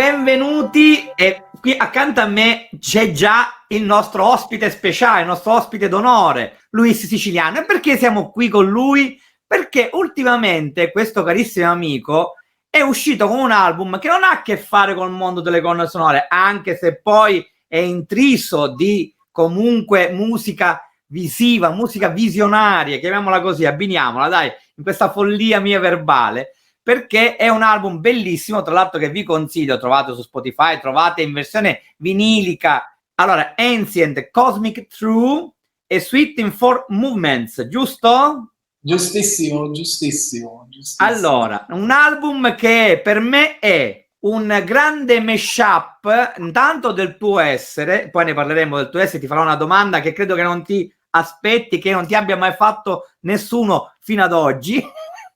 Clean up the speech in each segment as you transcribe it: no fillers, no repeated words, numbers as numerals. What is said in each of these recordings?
benvenuti. E qui accanto a me c'è già il nostro ospite speciale, il nostro ospite d'onore, Luis Siciliano. E perché siamo qui con lui? Perché ultimamente questo carissimo amico è uscito con un album che non ha a che fare con il mondo delle colonne sonore, anche se poi è intriso di comunque musica visiva, musica visionaria, chiamiamola così, abbiniamola, dai, in questa follia mia verbale, perché è un album bellissimo, tra l'altro, che vi consiglio, trovate su Spotify, trovate in versione vinilica. Allora, Ancient, Cosmic True e Sweet in Four Movements, giusto? Giustissimo, giustissimo, giustissimo. Allora, un album che per me è un grande mashup, intanto del tuo essere, poi ne parleremo del tuo essere, ti farò una domanda che credo che non ti aspetti, che non ti abbia mai fatto nessuno fino ad oggi,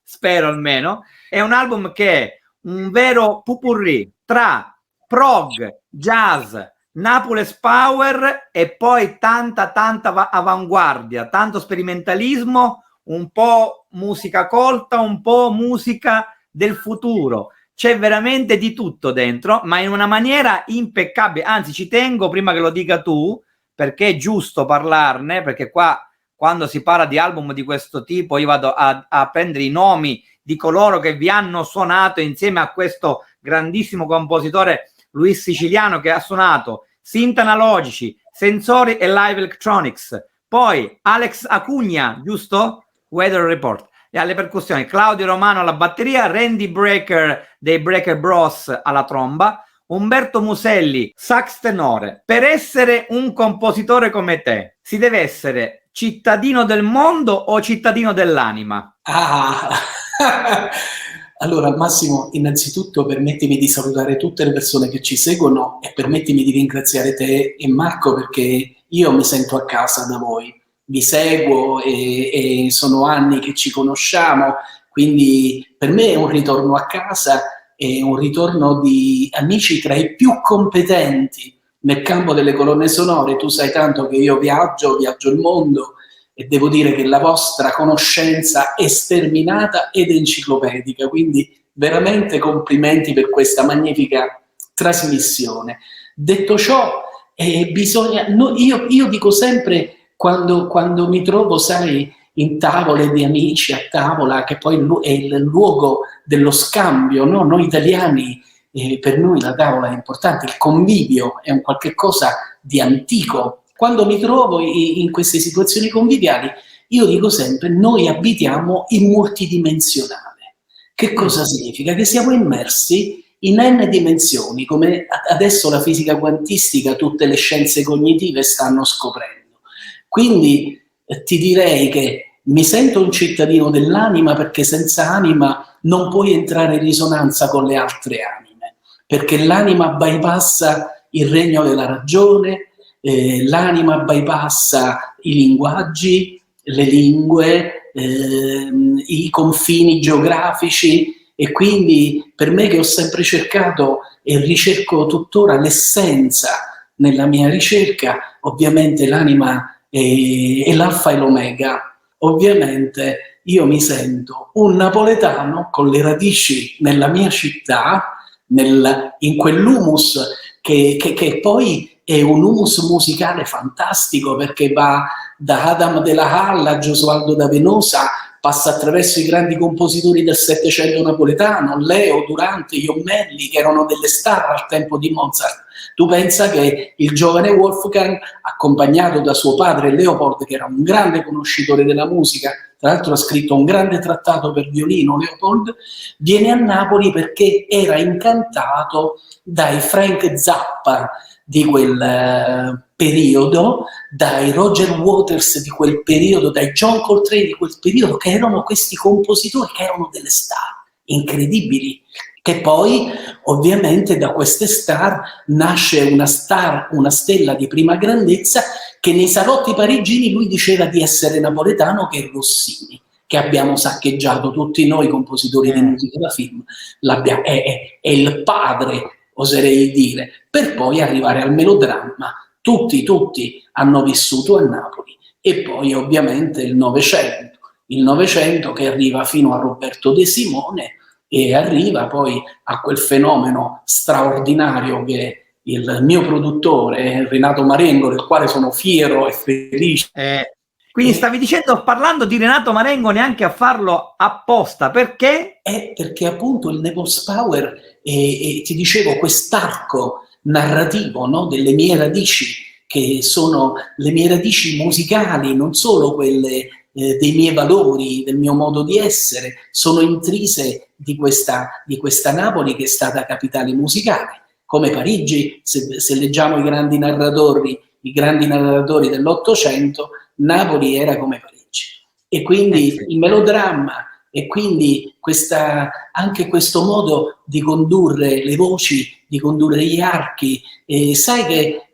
spero almeno. È un album che è un vero pupurri tra prog, jazz, Naples Power e poi tanta avanguardia, tanto sperimentalismo, un po' musica colta, un po' musica del futuro. C'è veramente di tutto dentro, ma in una maniera impeccabile. Anzi, ci tengo, prima che lo dica tu, perché è giusto parlarne, perché qua quando si parla di album di questo tipo io vado a prendere i nomi di coloro che vi hanno suonato insieme a questo grandissimo compositore Luis Siciliano, che ha suonato synth analogici, sensori e live electronics. Poi Alex Acugna, giusto? Weather Report. E alle percussioni Claudio Romano alla batteria, Randy Brecker dei Brecker Bros alla tromba, Umberto Muselli sax tenore. Per essere un compositore come te si deve essere cittadino del mondo o cittadino dell'anima? Allora Massimo, innanzitutto permettimi di salutare tutte le persone che ci seguono e permettimi di ringraziare te e Marco, perché io mi sento a casa da voi. Vi seguo e sono anni che ci conosciamo, quindi per me è un ritorno a casa, è un ritorno di amici tra i più competenti nel campo delle colonne sonore. Tu sai tanto che io viaggio il mondo e devo dire che la vostra conoscenza è sterminata ed enciclopedica, quindi veramente complimenti per questa magnifica trasmissione. Detto ciò, io dico sempre, quando mi trovo, sai, in tavole di amici, a tavola, che poi è il luogo dello scambio, no? Noi italiani, per noi la tavola è importante, il convivio è un qualche cosa di antico. Quando mi trovo in queste situazioni conviviali, io dico sempre, noi abitiamo in multidimensionale. Che cosa significa? Che siamo immersi in n dimensioni, come adesso la fisica quantistica, tutte le scienze cognitive stanno scoprendo. Quindi ti direi che mi sento un cittadino dell'anima, perché senza anima non puoi entrare in risonanza con le altre anime, perché l'anima bypassa il regno della ragione, l'anima bypassa i linguaggi, le lingue, i confini geografici, e quindi per me, che ho sempre cercato e ricerco tuttora l'essenza nella mia ricerca, ovviamente l'anima è l'alfa e l'omega. Ovviamente io mi sento un napoletano con le radici nella mia città, in quell'humus che poi è un humus musicale fantastico, perché va da Adam della Halla a Gesualdo da Venosa, passa attraverso i grandi compositori del Settecento napoletano, Leo, Durante, Jommelli, che erano delle star al tempo di Mozart. Tu pensa che il giovane Wolfgang, accompagnato da suo padre Leopold, che era un grande conoscitore della musica, tra l'altro ha scritto un grande trattato per violino, Leopold, viene a Napoli perché era incantato dai Frank Zappa di quel periodo, dai Roger Waters di quel periodo, dai John Coltrane di quel periodo, che erano questi compositori che erano delle star incredibili, che poi ovviamente da queste star nasce una stella di prima grandezza, che nei salotti parigini lui diceva di essere napoletano, che è Rossini, che abbiamo saccheggiato tutti noi compositori di musica da film, è il padre, oserei dire, per poi arrivare al melodramma. Tutti hanno vissuto a Napoli. E poi ovviamente il Novecento che arriva fino a Roberto De Simone, e arriva poi a quel fenomeno straordinario che il mio produttore Renato Marengo, del quale sono fiero e felice. Quindi stavi dicendo, parlando di Renato Marengo, neanche a farlo apposta, perché? Perché appunto il Naples Power, ti dicevo, quest'arco narrativo, no, delle mie radici, che sono le mie radici musicali, non solo quelle dei miei valori, del mio modo di essere, sono intrise di questa Napoli che è stata capitale musicale. Come Parigi, se leggiamo i grandi narratori dell'Ottocento, Napoli era come Parigi. E quindi il melodramma, e quindi anche questo modo di condurre le voci, di condurre gli archi. Sai che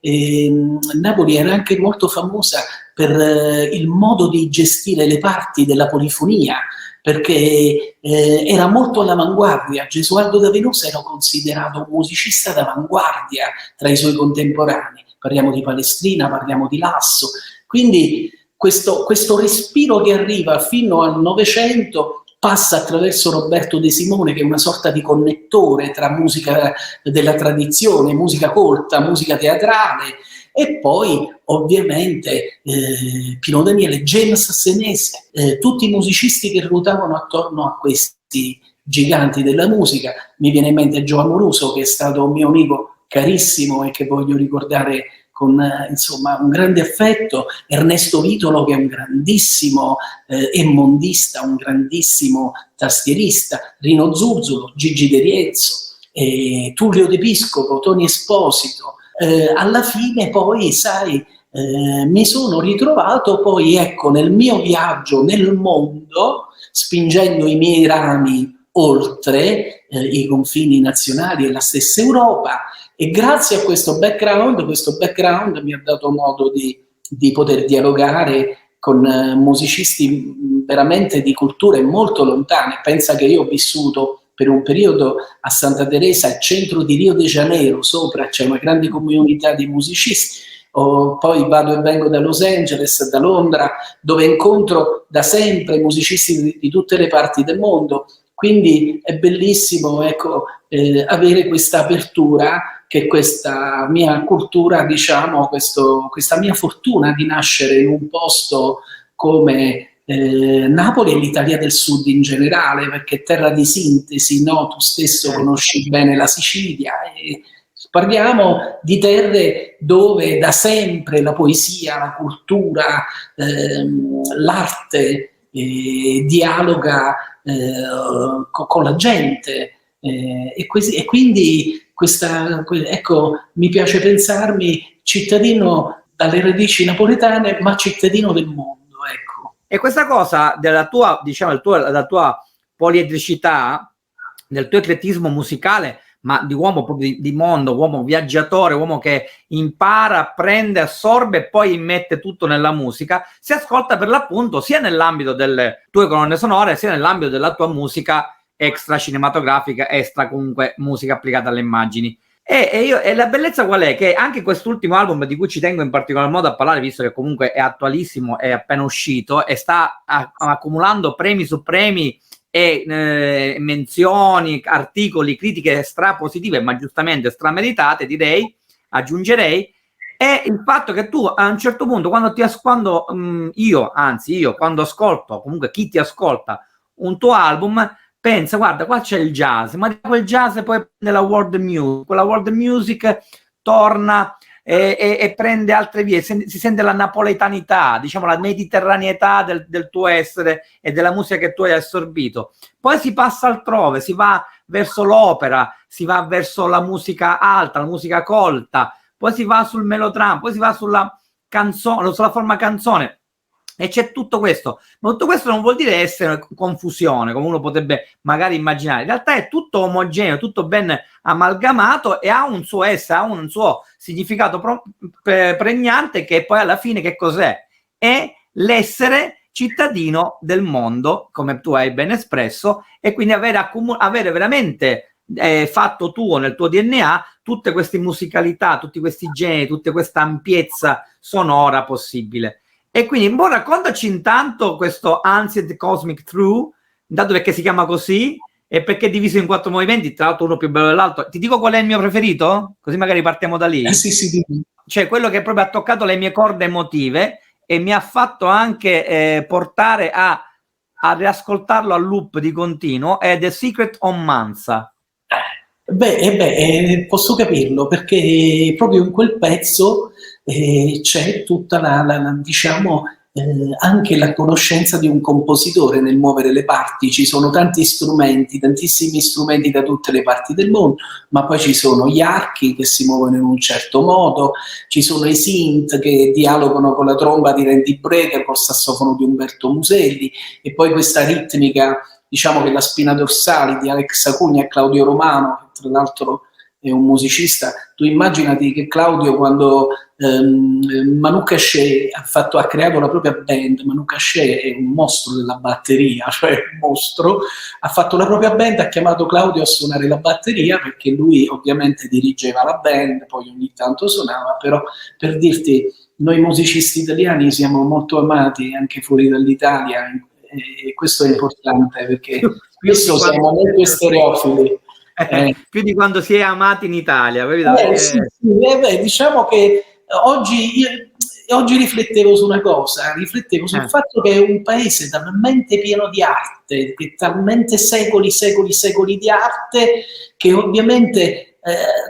Napoli era anche molto famosa per il modo di gestire le parti della polifonia, perché era molto all'avanguardia. Gesualdo da Venosa era considerato un musicista d'avanguardia tra i suoi contemporanei. Parliamo di Palestrina, parliamo di Lasso. Quindi questo respiro che arriva fino al Novecento passa attraverso Roberto De Simone, che è una sorta di connettore tra musica della tradizione, musica colta, musica teatrale, e poi ovviamente Pino Daniele, James Senese, tutti i musicisti che ruotavano attorno a questi giganti della musica. Mi viene in mente Gio Amoruso, che è stato un mio amico carissimo e che voglio ricordare con insomma un grande affetto, Ernesto Vitolo, che è un grandissimo emmondista, un grandissimo tastierista, Rino Zurzulo, Gigi De Rienzo, Tullio De Piscopo, Toni Esposito. Alla fine poi, sai, mi sono ritrovato poi, ecco, nel mio viaggio nel mondo, spingendo i miei rami oltre i confini nazionali e la stessa Europa, e grazie a questo background mi ha dato modo di poter dialogare con musicisti veramente di culture molto lontane. Pensa che io ho vissuto per un periodo a Santa Teresa, al centro di Rio de Janeiro, sopra c'è una grande comunità di musicisti. Poi vado e vengo da Los Angeles, da Londra, dove incontro da sempre musicisti di tutte le parti del mondo. Quindi è bellissimo, ecco, avere questa apertura, che questa mia cultura, diciamo, questa mia fortuna di nascere in un posto come Napoli e l'Italia del Sud in generale, perché è terra di sintesi, no? Tu stesso conosci bene la Sicilia, e parliamo di terre dove da sempre la poesia, la cultura, l'arte dialoga con la gente, e quindi ecco, mi piace pensarmi cittadino dalle radici napoletane, ma cittadino del mondo, ecco. E questa cosa della tua, diciamo, la tua poliedricità, del tuo eclettismo musicale, ma di uomo proprio di mondo, uomo viaggiatore, uomo che impara, prende, assorbe e poi mette tutto nella musica, si ascolta per l'appunto sia nell'ambito delle tue colonne sonore, sia nell'ambito della tua musica extra cinematografica, extra comunque musica applicata alle immagini. E la bellezza qual è? Che anche quest'ultimo album, di cui ci tengo in particolar modo a parlare, visto che comunque è attualissimo, è appena uscito e sta accumulando premi su premi e menzioni, articoli, critiche strapositive, ma giustamente strameritate, direi, aggiungerei, è il fatto che tu a un certo punto, io quando ascolto, comunque chi ti ascolta un tuo album, pensa, guarda, qua c'è il jazz, ma quel jazz poi prende la world music, quella world music torna e prende altre vie, si sente la napoletanità, diciamo la mediterraneità del tuo essere e della musica che tu hai assorbito. Poi si passa altrove, si va verso l'opera, si va verso la musica alta, la musica colta, poi si va sul melodramma, poi si va sulla canzone, sulla forma canzone. E c'è tutto questo, ma tutto questo non vuol dire essere confusione, come uno potrebbe magari immaginare. In realtà è tutto omogeneo, tutto ben amalgamato e ha un suo essere, ha un suo significato pregnante, che poi alla fine che cos'è? È l'essere cittadino del mondo, come tu hai ben espresso, e quindi avere veramente fatto tuo nel tuo DNA tutte queste musicalità, tutti questi generi, tutta questa ampiezza sonora possibile. E quindi raccontaci intanto questo Ancient Cosmic True, dato perché si chiama così, E perché è diviso in 4 movimenti, tra l'altro uno più bello dell'altro. Ti dico qual è il mio preferito? Così magari partiamo da lì. Sì, sì. Cioè quello che proprio ha toccato le mie corde emotive e mi ha fatto anche portare a riascoltarlo a loop di continuo, è The Secret of Mansa. Posso capirlo, perché proprio in quel pezzo c'è tutta diciamo, anche la conoscenza di un compositore nel muovere le parti. Ci sono tanti strumenti, tantissimi strumenti da tutte le parti del mondo, ma poi ci sono gli archi che si muovono in un certo modo, ci sono i synth che dialogano con la tromba di Randy Brecker, col sassofono di Umberto Muselli, e poi questa ritmica, diciamo che la spina dorsale di Alex Acugna e Claudio Romano, che tra l'altro è un musicista. Tu immaginati che Claudio, quando Manu Cachet ha creato la propria band, Manu Cachet è un mostro della batteria, cioè un mostro, ha fatto la propria band, ha chiamato Claudio a suonare la batteria, perché lui ovviamente dirigeva la band, poi ogni tanto suonava, però per dirti, noi musicisti italiani siamo molto amati anche fuori dall'Italia, e questo è importante, perché spesso siamo molto estereofili. Più di quando si è amati in Italia, Sì. Diciamo che oggi riflettevo su una cosa, riflettevo sul fatto che è un paese talmente pieno di arte, che talmente secoli di arte, che ovviamente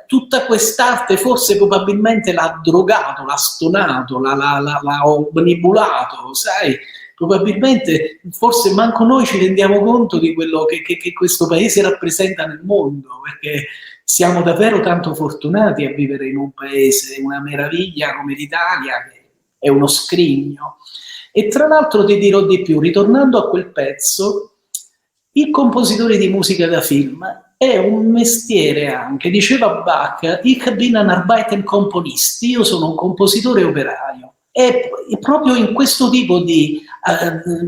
tutta quest'arte forse probabilmente l'ha drogato, l'ha stonato, l'ha omnibulato, sai? Probabilmente, forse manco noi ci rendiamo conto di quello che questo paese rappresenta nel mondo, perché siamo davvero tanto fortunati a vivere in un paese, una meraviglia come l'Italia, che è uno scrigno. E tra l'altro ti dirò di più, ritornando a quel pezzo, il compositore di musica da film è un mestiere anche, diceva Bach, ich bin ein Arbeitenkomponist, io sono un compositore operaio. E proprio in questo tipo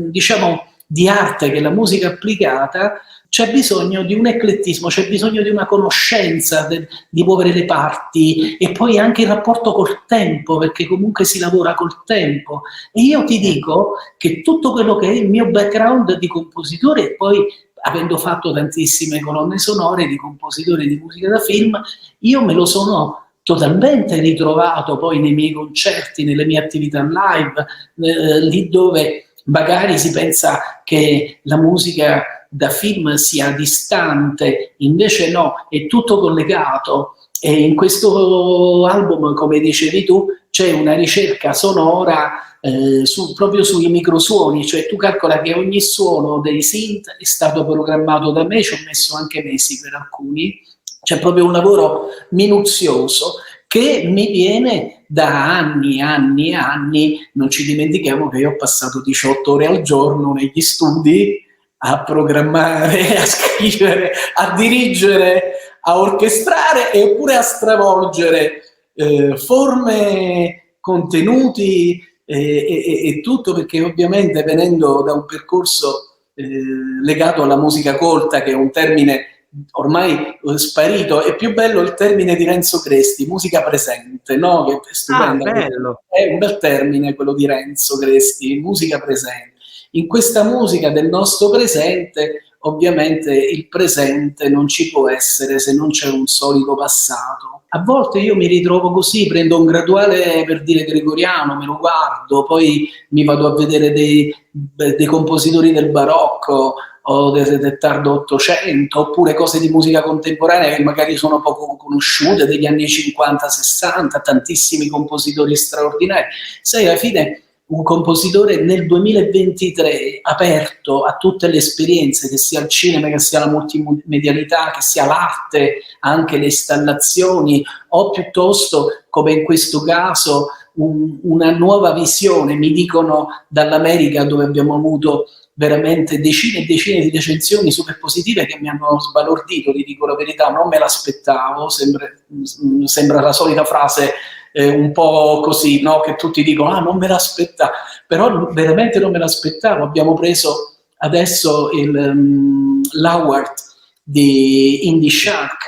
diciamo, di arte, che è la musica applicata, c'è bisogno di un eclettismo, c'è bisogno di una conoscenza di muovere le parti, e poi anche il rapporto col tempo, perché comunque si lavora col tempo. E io ti dico che tutto quello che è il mio background di compositore, e poi avendo fatto tantissime colonne sonore di compositore di musica da film, io me lo sono totalmente ritrovato poi nei miei concerti, nelle mie attività live, lì dove magari si pensa che la musica da film sia distante, invece no, è tutto collegato. E in questo album, come dicevi tu, c'è una ricerca sonora proprio sui microsuoni, cioè tu calcola che ogni suono dei synth è stato programmato da me, ci ho messo anche mesi per alcuni. C'è proprio un lavoro minuzioso che mi viene da anni. Non ci dimentichiamo che io ho passato 18 ore al giorno negli studi a programmare, a scrivere, a dirigere, a orchestrare, e oppure a stravolgere forme, contenuti e tutto, perché ovviamente, venendo da un percorso legato alla musica colta, che è un termine ormai sparito, è più bello il termine di Renzo Cresti, musica presente, no? Che è stupendo. Bello. È un bel termine quello di Renzo Cresti, musica presente. In questa musica del nostro presente, ovviamente il presente non ci può essere se non c'è un solido passato. A volte io mi ritrovo così, prendo un graduale, per dire, gregoriano, me lo guardo, poi mi vado a vedere dei compositori del barocco o del tardo Ottocento, oppure cose di musica contemporanea che magari sono poco conosciute, degli anni 50-60, tantissimi compositori straordinari. Sai, alla fine un compositore nel 2023 aperto a tutte le esperienze, che sia il cinema, che sia la multimedialità, che sia l'arte, anche le installazioni, o piuttosto, come in questo caso, una nuova visione. Mi dicono dall'America, dove abbiamo avuto veramente decine e decine di recensioni super positive che mi hanno sbalordito, ti dico la verità, non me l'aspettavo, sembra la solita frase un po' così, no? Che tutti dicono non me l'aspettavo, però veramente non me l'aspettavo. Abbiamo preso adesso l'award di Indie Shark.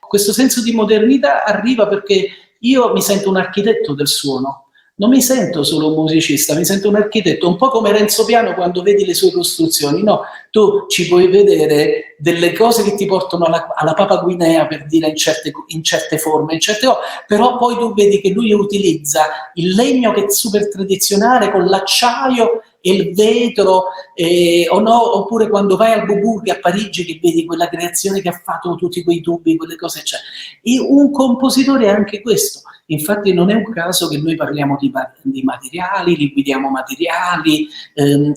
Questo senso di modernità arriva perché io mi sento un architetto del suono, non mi sento solo un musicista, mi sento un architetto, un po' come Renzo Piano quando vedi le sue costruzioni, no, tu ci puoi vedere delle cose che ti portano alla Papua Guinea, per dire, in certe forme, in certe cose, però poi tu vedi che lui utilizza il legno che è super tradizionale con l'acciaio e il vetro, oppure quando vai al Beaubourg a Parigi che vedi quella creazione che ha fatto tutti quei tubi, quelle cose, cioè. E un compositore è anche questo. Infatti non è un caso che noi parliamo di materiali, liquidiamo materiali,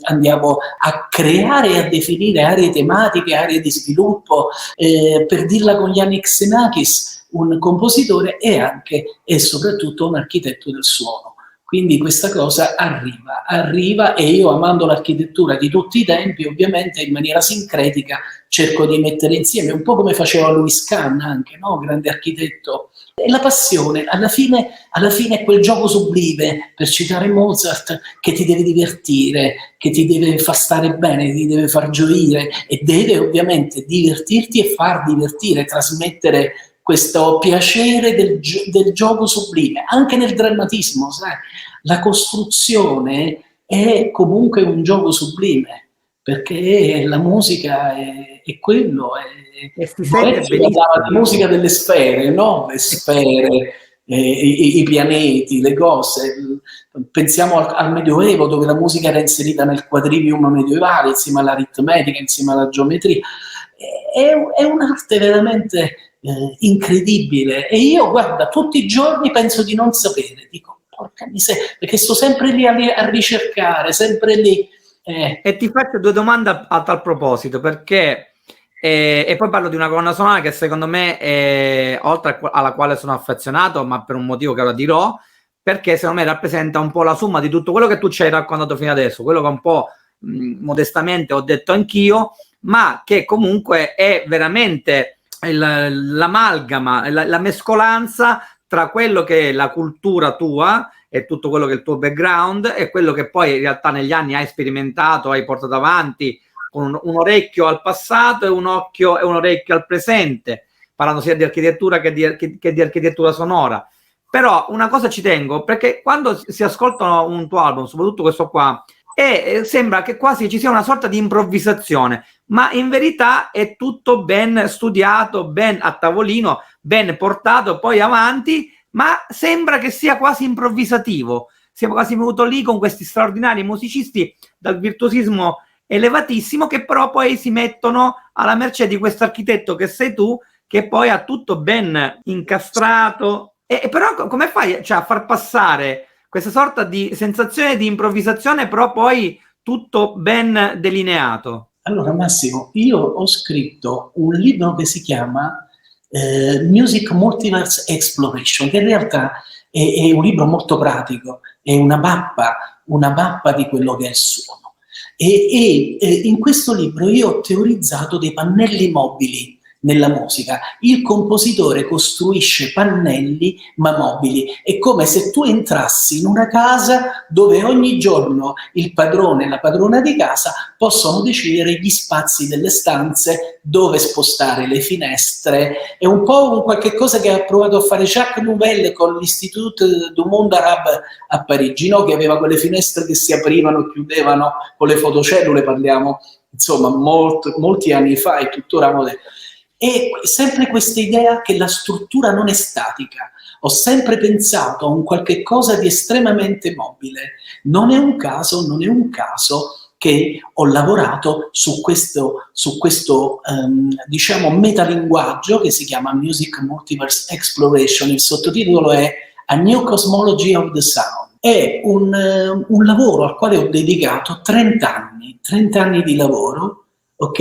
andiamo a creare e a definire aree tematiche, aree di sviluppo. Per dirla con Yannick Xenakis, un compositore è anche e soprattutto un architetto del suono. Quindi questa cosa arriva, e io, amando l'architettura di tutti i tempi, ovviamente in maniera sincretica cerco di mettere insieme, un po' come faceva Louis Kahn anche, no? Grande architetto. E la passione, alla fine è quel gioco sublime, per citare Mozart, che ti deve divertire, che ti deve far stare bene, ti deve far gioire, e deve ovviamente divertirti e far divertire, trasmettere questo piacere del gioco sublime, anche nel drammatismo, sai? La costruzione è comunque un gioco sublime, perché la musica è quello, si parlava di musica delle sfere, no? Le sfere, i pianeti, le cose. Pensiamo al Medioevo, dove la musica era inserita nel quadrivium medievale, insieme all'aritmetica, insieme alla geometria. È un'arte veramente incredibile, e io, guarda, tutti i giorni penso di non sapere, dico porca miseria, perché sto sempre lì a ricercare, sempre lì. E ti faccio due domande a tal proposito, perché e poi parlo di una colonna sonora che secondo me è, oltre alla quale sono affezionato, ma per un motivo che ora dirò, perché secondo me rappresenta un po' la somma di tutto quello che tu ci hai raccontato fino adesso, quello che un po' modestamente ho detto anch'io, ma che comunque è veramente l'amalgama, la mescolanza tra quello che è la cultura tua e tutto quello che è il tuo background e quello che poi in realtà negli anni hai sperimentato, hai portato avanti con un orecchio al passato e un occhio e un orecchio al presente, parlando sia di architettura che di architettura sonora. Però una cosa ci tengo, perché quando si ascolta un tuo album, soprattutto questo qua, sembra che quasi ci sia una sorta di improvvisazione, ma in verità è tutto ben studiato, ben a tavolino, ben portato poi avanti, ma sembra che sia quasi improvvisativo. Siamo quasi venuto lì con questi straordinari musicisti dal virtuosismo elevatissimo, che però poi si mettono alla mercé di questo architetto che sei tu, che poi ha tutto ben incastrato. E però come fai, cioè, a far passare questa sorta di sensazione di improvvisazione, però poi tutto ben delineato? Allora Massimo, io ho scritto un libro che si chiama Music Multiverse Exploration, che in realtà è un libro molto pratico, è una mappa di quello che è il suono. E in questo libro io ho teorizzato dei pannelli mobili nella musica. Il compositore costruisce pannelli ma mobili. È come se tu entrassi in una casa dove ogni giorno il padrone e la padrona di casa possono decidere gli spazi delle stanze, dove spostare le finestre. È un po' un qualche cosa che ha provato a fare Jacques Nouvel con l'Institut du Monde Arabe a Parigi, no? Che aveva quelle finestre che si aprivano e chiudevano con le fotocellule, parliamo insomma molti anni fa, e tuttora moderno. E sempre questa idea che la struttura non è statica. Ho sempre pensato a un qualche cosa di estremamente mobile. Non è un caso che ho lavorato su questo diciamo metalinguaggio che si chiama Music Multiverse Exploration. Il sottotitolo è A New Cosmology of the Sound. È un lavoro al quale ho dedicato 30 anni di lavoro. Ok?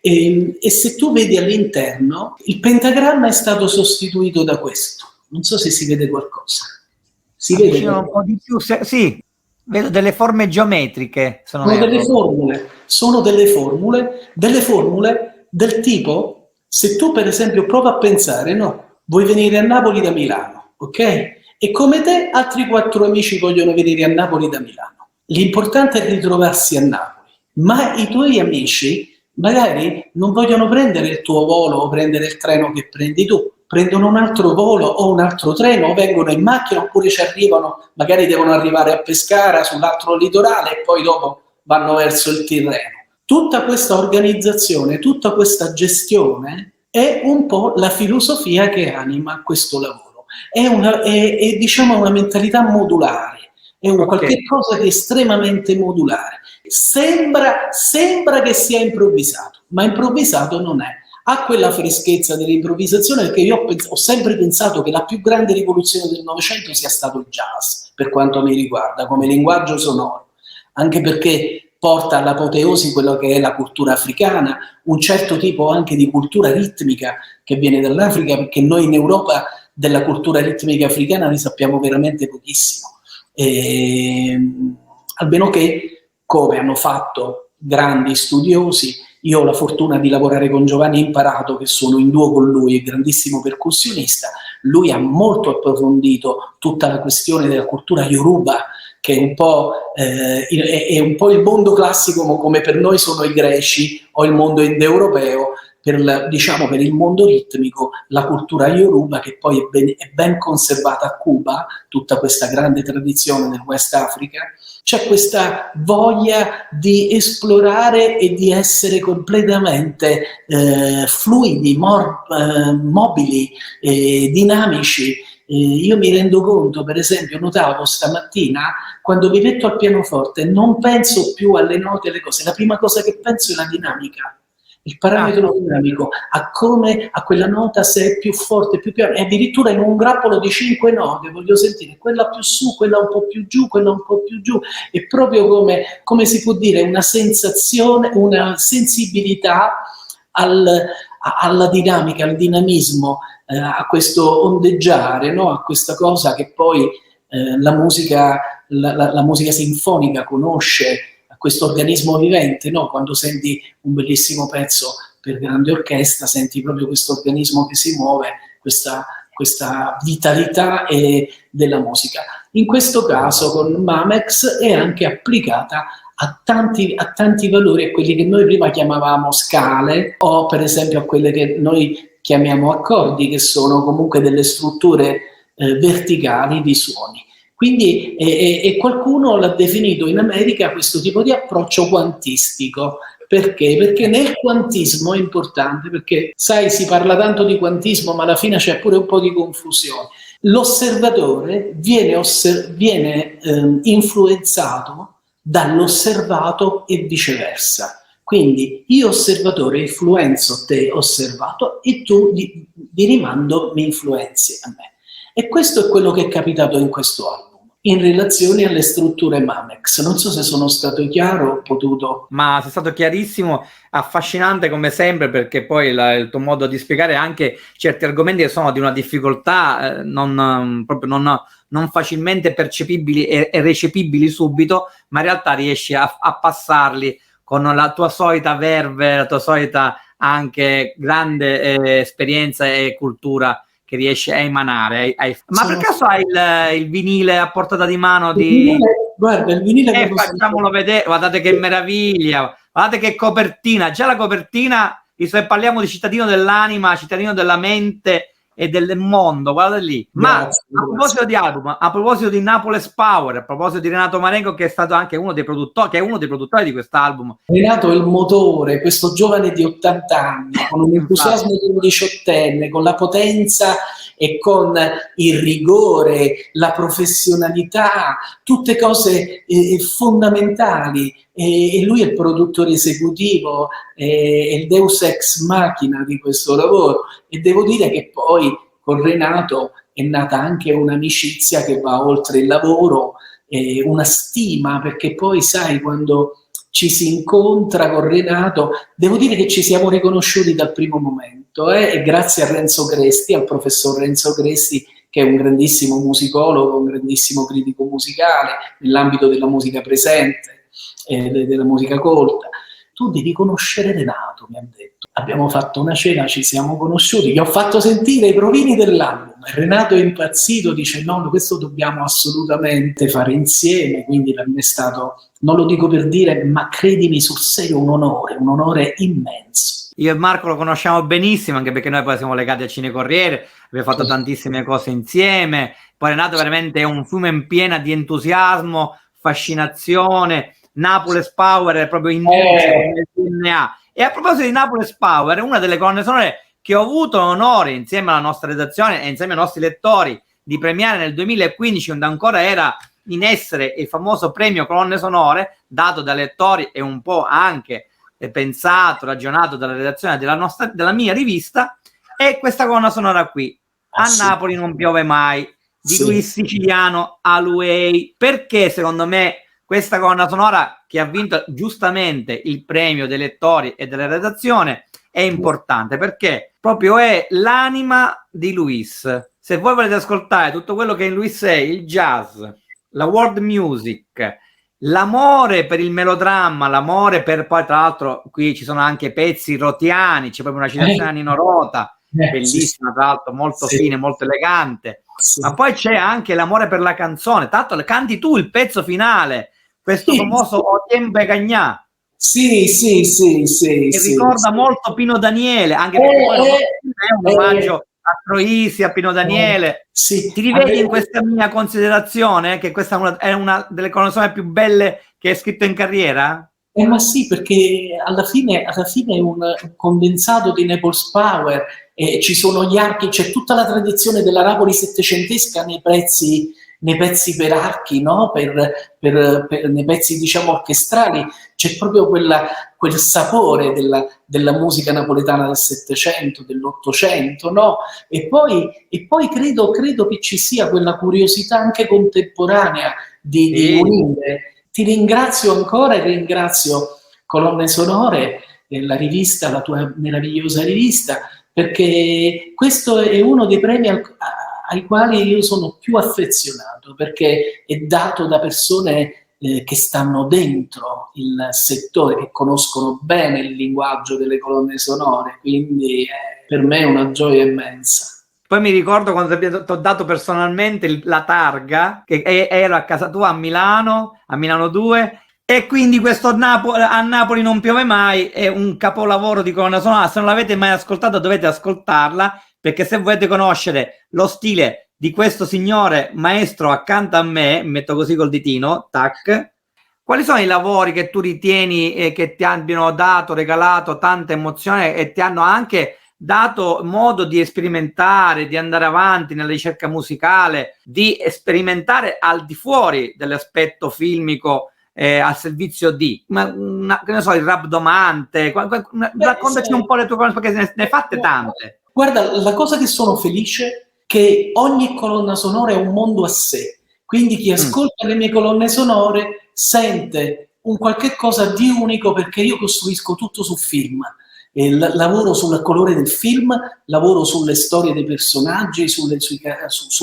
E se tu vedi all'interno, il pentagramma è stato sostituito da questo. Non so se si vede qualcosa. Si vede un po' di più? Sì, vedo delle forme geometriche. Sono delle formule del tipo, se tu per esempio prova a pensare, no, vuoi venire a Napoli da Milano, ok? E come te altri 4 amici vogliono venire a Napoli da Milano. L'importante è ritrovarsi a Napoli. Ma i tuoi amici magari non vogliono prendere il tuo volo o prendere il treno che prendi tu, prendono un altro volo o un altro treno, o vengono in macchina, oppure ci arrivano, magari devono arrivare a Pescara sull'altro litorale e poi dopo vanno verso il Tirreno. Tutta questa organizzazione, tutta questa gestione è un po' la filosofia che anima questo lavoro. È diciamo una mentalità modulare, è un qualche cosa di estremamente modulare. Sembra che sia improvvisato, ma improvvisato non è. Ha quella freschezza dell'improvvisazione, perché io ho sempre pensato che la più grande rivoluzione del Novecento sia stato il jazz, per quanto mi riguarda, come linguaggio sonoro, anche perché porta all'apoteosi quello che è la cultura africana, un certo tipo anche di cultura ritmica che viene dall'Africa, perché noi in Europa della cultura ritmica africana ne sappiamo veramente pochissimo. Almeno che, come hanno fatto grandi studiosi, io ho la fortuna di lavorare con Giovanni Imparato, che sono in duo con lui, grandissimo percussionista. Lui ha molto approfondito tutta la questione della cultura Yoruba, che è un po' il mondo classico, come per noi sono i greci o il mondo indoeuropeo. Per il mondo ritmico, la cultura Yoruba, che poi è ben conservata a Cuba, tutta questa grande tradizione del West Africa, c'è questa voglia di esplorare e di essere completamente fluidi, mobili, dinamici. Io mi rendo conto, per esempio, notavo stamattina, quando mi metto al pianoforte, non penso più alle note e alle cose, la prima cosa che penso è la dinamica. Il parametro dinamico, a quella nota se è più forte, più piano, e addirittura in un grappolo di 5 note voglio sentire quella più su, quella un po' più giù, quella un po' più giù, è proprio come si può dire, una sensazione, una sensibilità alla dinamica, al dinamismo, a questo ondeggiare, no? A questa cosa che poi la musica sinfonica conosce, questo organismo vivente, no? Quando senti un bellissimo pezzo per grande orchestra, senti proprio questo organismo che si muove, questa vitalità della musica. In questo caso con Mamex è anche applicata a tanti valori, a quelli che noi prima chiamavamo scale, o per esempio a quelle che noi chiamiamo accordi, che sono comunque delle strutture verticali di suoni. Quindi qualcuno l'ha definito in America questo tipo di approccio quantistico. Perché? Perché nel quantismo è importante, perché sai, si parla tanto di quantismo, ma alla fine c'è pure un po' di confusione. L'osservatore viene influenzato dall'osservato e viceversa. Quindi io osservatore influenzo te osservato e tu di rimando mi influenzi a me. E questo è quello che è capitato in questo album, in relazione alle strutture Mamex. Non so se sono stato chiaro, ho potuto... Ma sei stato chiarissimo, affascinante come sempre, perché poi il tuo modo di spiegare anche certi argomenti che sono di una difficoltà non facilmente percepibili e recepibili subito, ma in realtà riesci a passarli con la tua solita verve, la tua solita anche grande esperienza e cultura che riesce a emanare. Ma per caso hai il vinile a portata di mano di... Guarda, il vinile... facciamolo vedere, guardate che meraviglia, guardate che copertina, già la copertina, se parliamo di cittadino dell'anima, cittadino della mente e del mondo, guardate lì. Ma a proposito di album, a proposito di Napoles Power, a proposito di Renato Marengo, che è stato anche uno dei produttori, che è uno dei produttori di quest'album. Renato è il motore, questo giovane di 80 anni, con un entusiasmo di un diciottenne, con la potenza e con il rigore, la professionalità, tutte cose fondamentali. E lui è il produttore esecutivo, è il deus ex machina di questo lavoro, e devo dire che poi con Renato è nata anche un'amicizia che va oltre il lavoro, una stima, perché poi sai, quando ci si incontra con Renato, devo dire che ci siamo riconosciuti dal primo momento, e grazie a Renzo Cresti, al professor Renzo Cresti, che è un grandissimo musicologo, un grandissimo critico musicale nell'ambito della musica presente, della musica colta. Tu devi conoscere Renato, mi ha detto. Abbiamo fatto una cena, ci siamo conosciuti, gli ho fatto sentire i provini dell'album. Renato è impazzito, dice no, questo dobbiamo assolutamente fare insieme, quindi per me è stato, non lo dico per dire, ma credimi sul serio, un onore immenso. Io e Marco lo conosciamo benissimo, anche perché noi poi siamo legati a Cinecorriere, abbiamo fatto tantissime cose insieme. Poi Renato veramente è un fiume in piena di entusiasmo, fascinazione, Napoles Power è proprio indice nel DNA. E a proposito di Napoles Power, una delle colonne sonore che ho avuto l'onore, insieme alla nostra redazione e insieme ai nostri lettori, di premiare nel 2015, quando ancora era in essere il famoso premio colonne sonore, dato dai lettori e un po' anche pensato, ragionato dalla redazione della mia rivista, è questa colonna sonora qui. A Napoli non piove mai, di Luis Siciliano Aluei. Perché secondo me questa colonna sonora, che ha vinto giustamente il premio dei lettori e della redazione, è importante? Perché proprio è l'anima di Luis. Se voi volete ascoltare tutto quello che in Luis è, il jazz, la world music, l'amore per il melodramma, l'amore per, poi tra l'altro qui ci sono anche pezzi rotiani, c'è proprio una citazione a Nino Rota, bellissima, tra l'altro molto fine, molto elegante, ma poi c'è anche l'amore per la canzone, tanto canti tu il pezzo finale, questo famoso O Tiempo e Cagnà, che ricorda molto Pino Daniele, anche perché poi è un omaggio a Troisi, a Pino Daniele. Ti rivedi in questa mia considerazione, che questa è una delle colonne più belle che hai scritto in carriera? Ma sì, perché alla fine è un condensato di Naples Power, ci sono gli archi, c'è tutta la tradizione della Napoli settecentesca nei pezzi per archi, no? Nei pezzi diciamo orchestrali, c'è proprio quel sapore della musica napoletana del Settecento, dell'Ottocento, no? E poi credo che ci sia quella curiosità anche contemporanea di unire. Ti ringrazio ancora e ringrazio Colonne Sonore, la rivista, la tua meravigliosa rivista, perché questo è uno dei premi ai quali io sono più affezionato, perché è dato da persone che stanno dentro il settore, che conoscono bene il linguaggio delle colonne sonore, quindi per me è una gioia immensa. Poi mi ricordo quando ti ho dato personalmente la targa, che ero a casa tua a Milano 2, e quindi questo A Napoli non piove mai è un capolavoro di colonna sonora. Se non l'avete mai ascoltato dovete ascoltarla, perché se volete conoscere lo stile di questo signore maestro accanto a me, metto così col ditino, tac, quali sono i lavori che tu ritieni che ti abbiano regalato tanta emozione e ti hanno anche dato modo di sperimentare, di andare avanti nella ricerca musicale, di sperimentare al di fuori dell'aspetto filmico al servizio di, che ne so, il rabdomante, raccontaci un po' le tue cose, perché ne hai fatte tante. Guarda, la cosa che sono felice è che ogni colonna sonora è un mondo a sé, quindi chi ascolta le mie colonne sonore sente un qualche cosa di unico, perché io costruisco tutto su film. Lavoro sul colore del film, lavoro sulle storie dei personaggi, su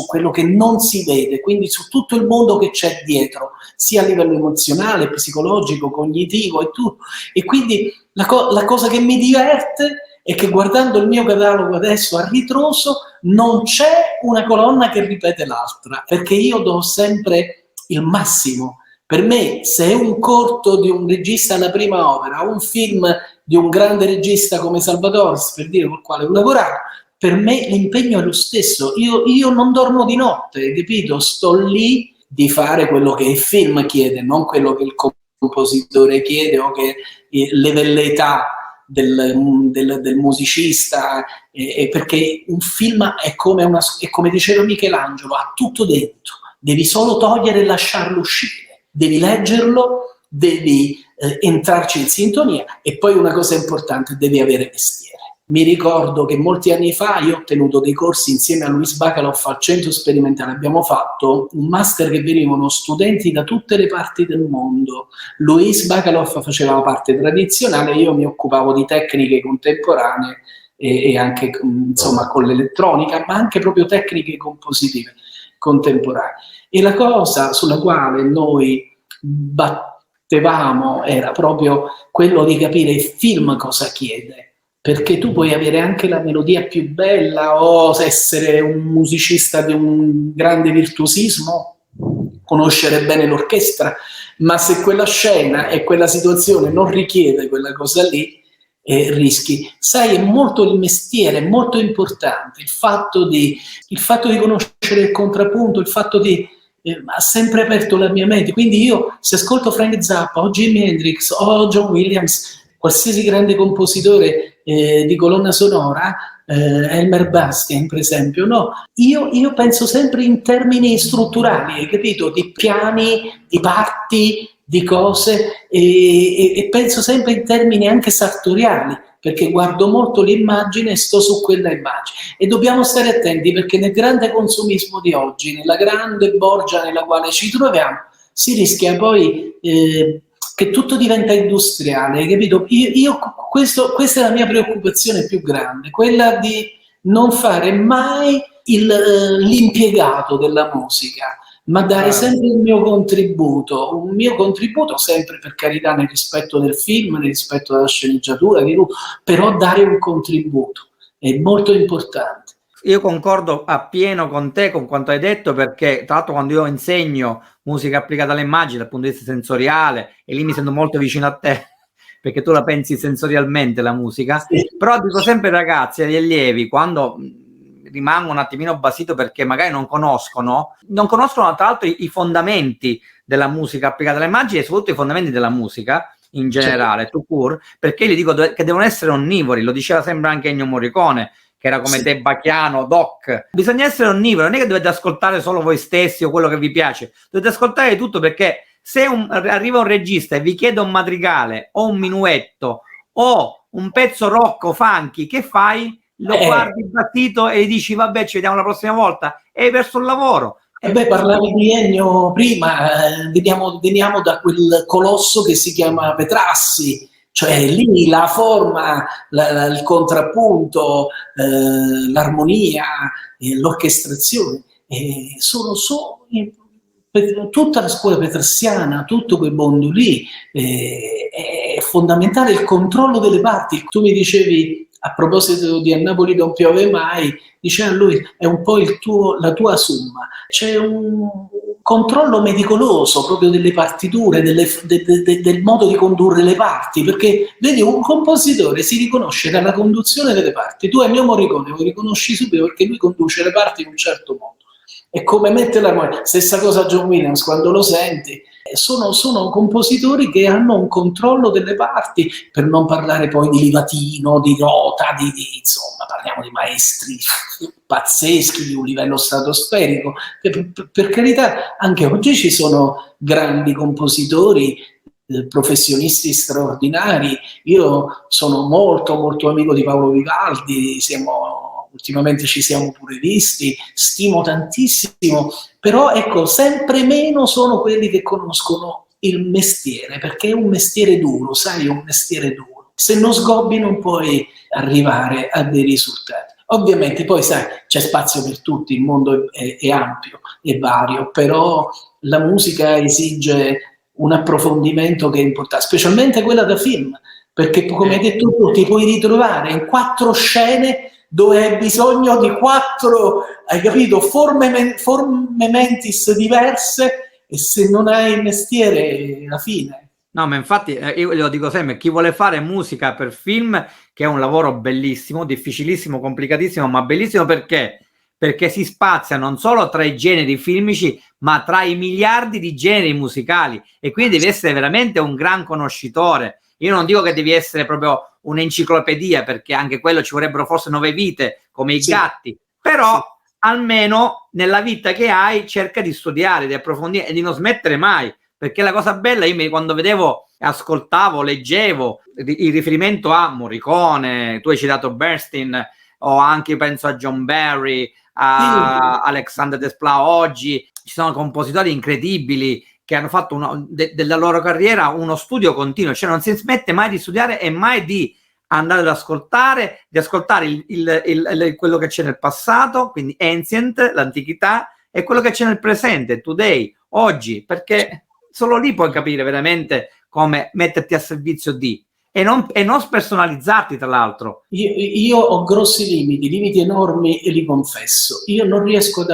quello che non si vede, quindi su tutto il mondo che c'è dietro, sia a livello emozionale, psicologico, cognitivo e tutto. E quindi la cosa che mi diverte è che guardando il mio catalogo adesso a ritroso non c'è una colonna che ripete l'altra, perché io do sempre il massimo. Per me, se è un corto di un regista alla prima opera, un film di un grande regista come Salvatore, per dire, con il quale ho lavorato, per me l'impegno è lo stesso. Io non dormo di notte, capito? Sto lì di fare quello che il film chiede, non quello che il compositore chiede o che le velleità del musicista, perché un film è come diceva Michelangelo, ha tutto dentro, devi solo togliere e lasciarlo uscire. Devi leggerlo, devi entrarci in sintonia, e poi una cosa importante, devi avere mestiere. Mi ricordo che molti anni fa io ho tenuto dei corsi insieme a Luis Bacalov al Centro Sperimentale, abbiamo fatto un master che venivano studenti da tutte le parti del mondo. Luis Bacalov faceva la parte tradizionale, io mi occupavo di tecniche contemporanee e anche insomma con l'elettronica, ma anche proprio tecniche compositive contemporanee. E la cosa sulla quale noi battevamo era proprio quello di capire il film cosa chiede, perché tu puoi avere anche la melodia più bella o essere un musicista di un grande virtuosismo, conoscere bene l'orchestra, ma se quella scena e quella situazione non richiede quella cosa lì, rischi. Sai, è molto il mestiere, è molto importante il fatto di conoscere il contrappunto, il fatto di ha sempre aperto la mia mente. Quindi io, se ascolto Frank Zappa o Jimi Hendrix o John Williams, qualsiasi grande compositore di colonna sonora, Elmer Bastian per esempio, no? Io penso sempre in termini strutturali, hai capito? Di piani, di parti, di cose, e penso sempre in termini anche sartoriali, perché guardo molto l'immagine e sto su quella immagine. E dobbiamo stare attenti, perché nel grande consumismo di oggi, nella grande borgia nella quale ci troviamo, si rischia poi che tutto diventa industriale, capito? Questa è la mia preoccupazione più grande, quella di non fare mai l'impiegato della musica, ma dare sempre il mio contributo, un mio contributo sempre, per carità, nel rispetto del film, nel rispetto della sceneggiatura, però dare un contributo è molto importante. Io concordo appieno con te, con quanto hai detto, perché tra l'altro quando io insegno musica applicata alle immagini dal punto di vista sensoriale, e lì mi sento molto vicino a te, perché tu la pensi sensorialmente la musica, sì. Però dico sempre ai ragazzi, agli allievi, quando rimango un attimino basito perché magari non conoscono tra l'altro i fondamenti della musica applicata alle immagini e soprattutto i fondamenti della musica in generale, tout court, perché gli dico che devono essere onnivori, lo diceva sempre anche Ennio Morricone, che era come te, Bacchiano, Doc. Bisogna essere onnivori, non è che dovete ascoltare solo voi stessi o quello che vi piace, dovete ascoltare tutto, perché se arriva un regista e vi chiede un madrigale o un minuetto o un pezzo rock o funky, che fai? Lo guardi basito e gli dici vabbè, ci vediamo la prossima volta, e hai perso il lavoro. Parlavi di Ennio prima, veniamo da quel colosso che si chiama Petrassi, cioè lì la forma, il contrappunto, l'armonia, l'orchestrazione, sono tutta la scuola petrasiana, tutto quel mondo lì, è fondamentale il controllo delle parti. Tu mi dicevi, a proposito di A Napoli non piove mai, diceva lui, è un po' la tua summa. C'è un controllo meticoloso proprio delle partiture, del modo di condurre le parti, perché vedi, un compositore si riconosce dalla conduzione delle parti. Tu Ennio Morricone lo riconosci subito perché lui conduce le parti in un certo modo. È come mette l'armonia. Stessa cosa John Williams, quando lo senti. Sono compositori che hanno un controllo delle parti, per non parlare poi di Livatino, di Rota, insomma, parliamo di maestri pazzeschi di un livello stratosferico. Per carità, anche oggi ci sono grandi compositori, professionisti straordinari. Io sono molto molto amico di Paolo Vivaldi, ultimamente ci siamo pure visti, stimo tantissimo, però ecco, sempre meno sono quelli che conoscono il mestiere, perché è un mestiere duro, sai, è un mestiere duro. Se non sgobbi non puoi arrivare a dei risultati. Ovviamente poi sai, c'è spazio per tutti, il mondo è ampio, è vario, però la musica esige un approfondimento che è importante, specialmente quella da film, perché come hai detto tu, ti puoi ritrovare in 4 scene dove hai bisogno di 4, hai capito, forme mentis diverse, e se non hai il mestiere, la fine. No, ma infatti io lo dico sempre, chi vuole fare musica per film, che è un lavoro bellissimo, difficilissimo, complicatissimo, ma bellissimo perché si spazia non solo tra i generi filmici, ma tra i miliardi di generi musicali, e quindi devi essere veramente un gran conoscitore. Io non dico che devi essere proprio un'enciclopedia, perché anche quello ci vorrebbero forse 9 vite come i gatti, però almeno nella vita che hai cerca di studiare, di approfondire e di non smettere mai, perché la cosa bella, io quando vedevo, ascoltavo, leggevo il riferimento a Morricone, tu hai citato Bernstein, o anche penso a John Barry, a Alexander Desplat, oggi ci sono compositori incredibili che hanno fatto della loro carriera uno studio continuo, cioè non si smette mai di studiare e mai di andare ad ascoltare, quello che c'è nel passato, quindi ancient, l'antichità, e quello che c'è nel presente, today, oggi, perché solo lì puoi capire veramente come metterti a servizio di, e non spersonalizzarti, tra l'altro. Io ho grossi limiti enormi, e li confesso. Io non riesco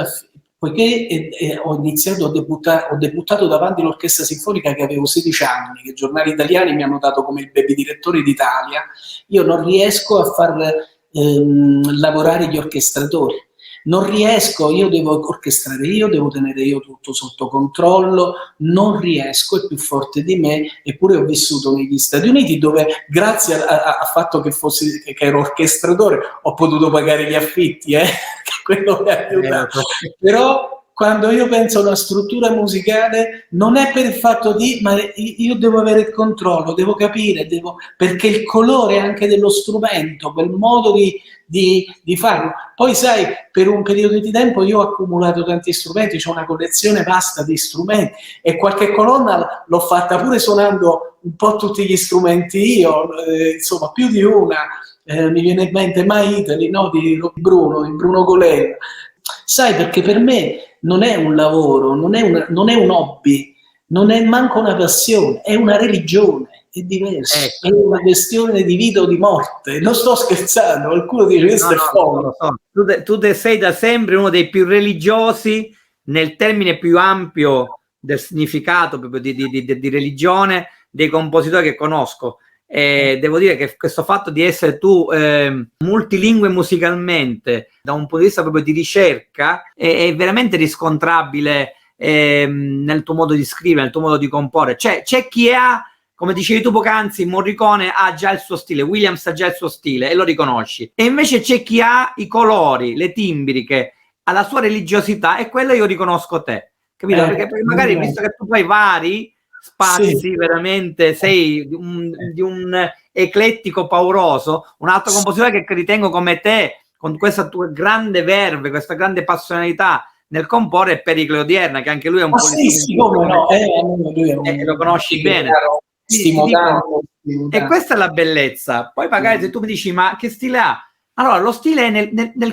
poiché ho debuttato davanti all'Orchestra Sinfonica che avevo 16 anni, che i giornali italiani mi hanno dato come il baby direttore d'Italia, io non riesco a far lavorare gli orchestratori, non riesco, io devo orchestrare io, devo tenere io tutto sotto controllo, non riesco, è più forte di me, eppure ho vissuto negli Stati Uniti dove grazie al fatto che ero orchestratore ho potuto pagare gli affitti, che quello mi ha aiutato. Però quando io penso a una struttura musicale non è per il fatto ma io devo avere il controllo, devo capire, perché il colore anche dello strumento, quel modo di farlo. Poi sai, per un periodo di tempo io ho accumulato tanti strumenti, c'ho una collezione vasta di strumenti e qualche colonna l'ho fatta pure suonando un po' tutti gli strumenti io, insomma più di una. Mi viene in mente My Italy, no? di Bruno Colella. Sai, perché per me non è un lavoro, non è un hobby, non è manco una passione, è una religione, è diverso, è una questione di vita o di morte. Non sto scherzando, qualcuno dice questo è folle. Tu sei da sempre uno dei più religiosi nel termine più ampio del significato proprio di religione dei compositori che conosco. Devo dire che questo fatto di essere tu multilingue musicalmente da un punto di vista proprio di ricerca è veramente riscontrabile nel tuo modo di scrivere, nel tuo modo di comporre. C'è chi ha, come dicevi tu poc'anzi, Morricone ha già il suo stile, Williams ha già il suo stile e lo riconosci, e invece c'è chi ha i colori, le timbriche, ha la sua religiosità, e quello io riconosco te, capito? Perché magari visto che tu poi vari spazi, sì, veramente sei di un eclettico pauroso. Un altro compositore che ritengo come te, con questa tua grande verve, questa grande passionalità nel comporre, è Pericle Odierna, che anche lui è un po' sì, come no, lo conosci bene. E questa è la bellezza. Poi magari se tu mi dici ma che stile ha? Allora lo stile è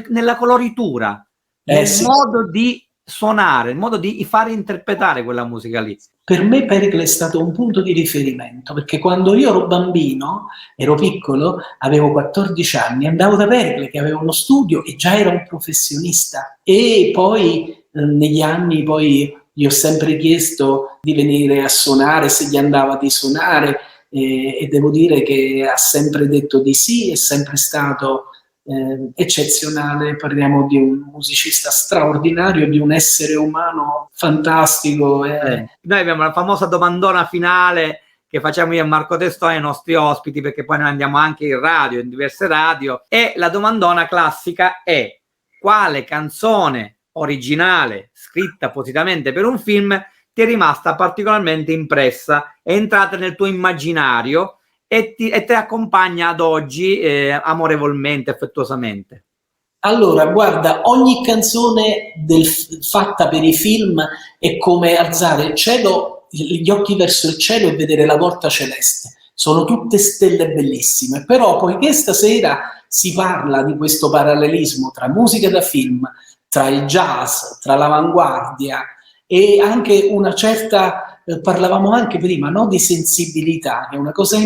nella coloritura, nel modo di suonare, il modo di fare interpretare quella musica lì. Per me Pericle è stato un punto di riferimento, perché quando io ero bambino, ero piccolo, avevo 14 anni, andavo da Pericle che aveva uno studio e già era un professionista, e poi negli anni poi gli ho sempre chiesto di venire a suonare, se gli andava di suonare, e devo dire che ha sempre detto di sì, è sempre stato eccezionale. Parliamo di un musicista straordinario, di un essere umano fantastico. Noi abbiamo la famosa domandona finale che facciamo io e Marco Testoni ai nostri ospiti, perché poi noi andiamo anche in radio, in diverse radio, e la domandona classica è: quale canzone originale scritta appositamente per un film ti è rimasta particolarmente impressa, è entrata nel tuo immaginario e ti accompagna ad oggi amorevolmente, affettuosamente? Allora, guarda, ogni canzone fatta per i film è come alzare il cielo, gli occhi verso il cielo e vedere la volta celeste. Sono tutte stelle bellissime, però poiché stasera si parla di questo parallelismo tra musica da film, tra il jazz, tra l'avanguardia e anche una certa, parlavamo anche prima, no, di sensibilità, che è una cosa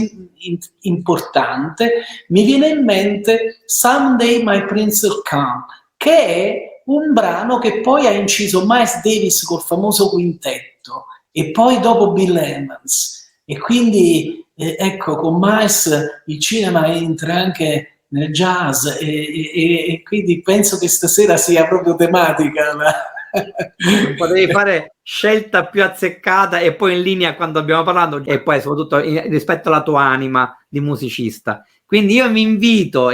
importante, mi viene in mente Someday My Prince Will Come, che è un brano che poi ha inciso Miles Davis col famoso quintetto e poi dopo Bill Evans, e quindi ecco, con Miles il cinema entra anche nel jazz e quindi penso che stasera sia proprio tematica non potevi fare scelta più azzeccata e poi in linea quando abbiamo parlato, e poi soprattutto rispetto alla tua anima di musicista. Quindi io mi invito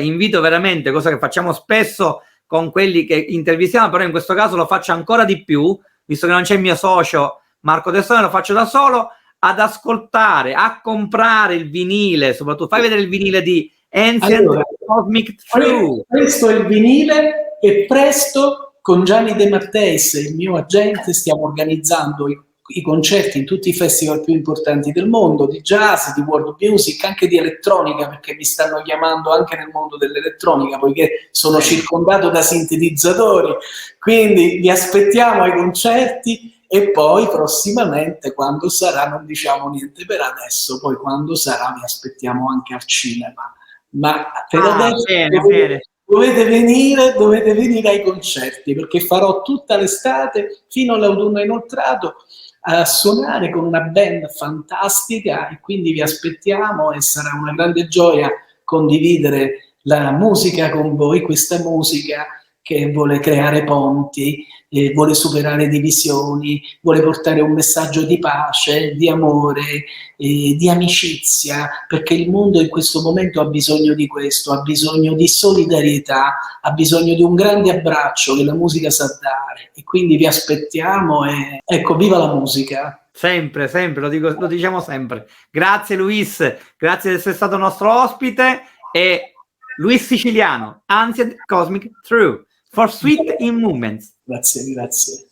veramente, cosa che facciamo spesso con quelli che intervistiamo, però in questo caso lo faccio ancora di più, visto che non c'è il mio socio Marco Testone, lo faccio da solo, ad ascoltare, a comprare il vinile, soprattutto fai vedere il vinile di Ancient Cosmic True. Questo è il vinile, e presto con Gianni De Matteis, il mio agente, stiamo organizzando i concerti in tutti i festival più importanti del mondo, di jazz, di world music, anche di elettronica, perché mi stanno chiamando anche nel mondo dell'elettronica, poiché sono circondato da sintetizzatori. Quindi vi aspettiamo ai concerti, e poi prossimamente, quando sarà, non diciamo niente per adesso, poi quando sarà vi aspettiamo anche al cinema. Ma per adesso bene. Dovete venire ai concerti, perché farò tutta l'estate fino all'autunno inoltrato a suonare con una band fantastica, e quindi vi aspettiamo e sarà una grande gioia condividere la musica con voi, questa musica che vuole creare ponti, vuole superare divisioni, vuole portare un messaggio di pace, di amore, di amicizia, perché il mondo in questo momento ha bisogno di questo, ha bisogno di solidarietà, ha bisogno di un grande abbraccio che la musica sa dare, e quindi vi aspettiamo e ecco, viva la musica! Sempre, sempre, lo diciamo sempre. Grazie Luis, grazie di essere stato nostro ospite, e Luis Siciliano, Ancient Cosmic True, for Sweet in Moments. Grazie, grazie.